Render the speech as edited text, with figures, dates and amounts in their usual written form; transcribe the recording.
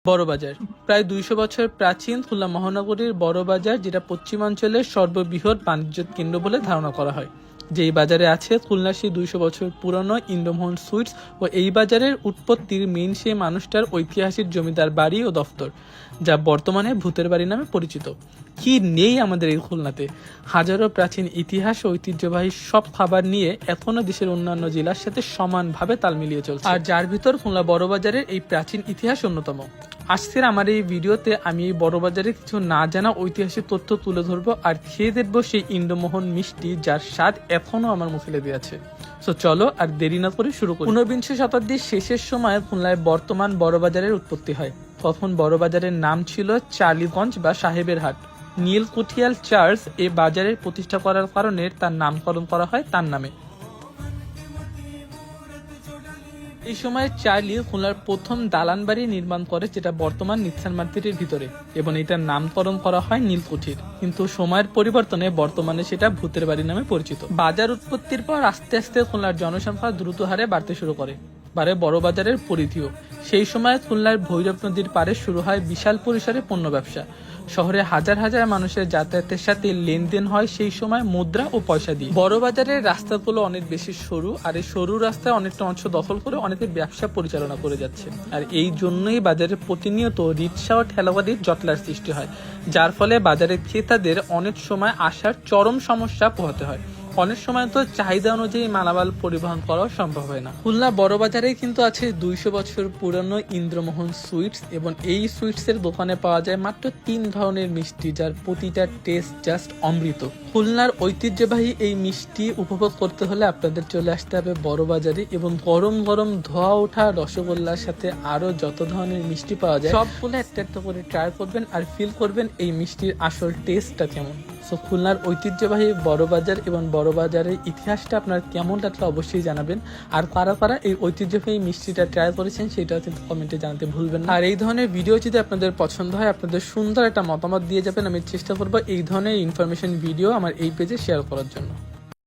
বড়বাজার প্রায় ২০০ বছর প্রাচীন খুলনা মহানগরীর বড়বাজার, যেটা পশ্চিমাঞ্চলের সর্ববৃহৎ বাণিজ্য কেন্দ্র বলে ধারণা করা হয়। যেই বাজারে আছে খুলনার সেই ২০০ বছর পুরনো ইন্দ্রমোহন সুইটস ও এই বাজারের উৎপত্তির মেইন সেই মানুষটার ঐতিহাসিক জমিদার বাড়ি ও দফতর, যা বর্তমানে ভূতের বাড়ি নামে পরিচিত। কি নেই আমাদের এই খুলনাতে! হাজারো প্রাচীন ইতিহাস ও ঐতিহ্যবাহী সব খাবার নিয়ে এখনো দেশের অন্যান্য জেলার সাথে সমানভাবে তাল মিলিয়ে চলছে, আর যার ভিতর খুলনা বড়বাজারের এই প্রাচীন ইতিহাস অন্যতম। আজকের আমার এই ভিডিওতে আমি এই বড়বাজারে কিছু না জানা ঐতিহাসিক তথ্য তুলে ধরবো আর খেয়ে দেখবো সেই ইন্দ্রমোহন মিষ্টি, যার স্বাদ এখনো আমার মুখে লেগে আছে। তো চলো আর দেরি না করে শুরু করি। ১৯বিংশ শতাব্দীর শেষের সময় খুলনায় বর্তমান বড়বাজারের উৎপত্তি হয়। তখন বড়বাজারের নাম ছিল চার্লিগঞ্জ বা সাহেবের হাট। নীলকুঠিয়াল চার্লস এই বাজারের প্রতিষ্ঠা করার কারণে তার নামকরণ করা হয় তার নামে। এই সময় চার্লি খুলনার প্রথম দালান বাড়ি নির্মাণ করে, যেটা বর্তমান নিক্সান মার্কেটের ভিতরে, এবং এটার নামকরণ করা হয় নীলকুঠির। কিন্তু সময়ের পরিবর্তনে বর্তমানে সেটা ভূতের বাড়ি নামে পরিচিত। বাজার উৎপত্তির পর আস্তে আস্তে খুলনার জনসংখ্যা দ্রুত হারে বাড়তে শুরু করে, বাড়ে বড়বাজারের পরিধিও। সেই সময় খুলনার ভৈরব নদীর পাড়ে শুরু হয় বিশাল পরিসরে পণ্য ব্যবসা। শহরে হাজার হাজার মানুষের যাতায়াতের সাথে লেনদেন হয় সেই সময় মুদ্রা ও পয়সা দিয়ে। বড়বাজারের রাস্তাগুলো অনেক বেশি সরু, আর এই সরু রাস্তায় অনেকটা অংশ দখল করে অনেকে ব্যবসা পরিচালনা করে যাচ্ছে। আর এই জন্যই বাজারে প্রতিনিয়ত রিক্সা ও ঠেলাগাড়ির জটলার সৃষ্টি হয়, যার ফলে বাজারের ক্রেতাদের অনেক সময় আসার চরম সমস্যা পোহাতে হয়। অনেক সময় তো চাহিদা অনুযায়ী মালামাল পরিবহন করাও সম্ভব হয় না। খুলনা বড়বাজারে কিন্তু আছে ২০০ বছর পুরনো ইন্দ্রমোহন সুইটস, এবং এই সুইটসের দোকানে পাওয়া যায় মাত্র ৩ ধরনের মিষ্টি, যার প্রতিটা টেস্ট জাস্ট অমৃত। খুলনার ঐতিহ্যবাহী এই মিষ্টি উপভোগ করতে হলে আপনাদের চলে আসতে হবে বড়বাজারে, এবং গরম গরম ধোয়া ওঠা রসগোল্লার সাথে আরো যত ধরনের মিষ্টি পাওয়া যায় সবগুলো একটা একটা করে ট্রাই করবেন আর ফিল করবেন এই মিষ্টির আসল টেস্টটা কেমন। সো খুলনার ঐতিহ্যবাহী বড়বাজার এবং বড়বাজারের ইতিহাসটা আপনার কেমন লাগলো অবশ্যই জানাবেন। আর কারা কারা এই ঐতিহ্যবাহী মিষ্টিটা ট্রাই করেছেন সেটাও কিন্তু কমেন্টে জানাতে ভুলবেন না। আর এই ধরনের ভিডিও যদি আপনাদের পছন্দ হয়, আপনাদের সুন্দর একটা মতামত দিয়ে যাবেন। আমি চেষ্টা করবো এই ধরনের ইনফরমেশন ভিডিও আমার এই পেজে শেয়ার করার জন্য।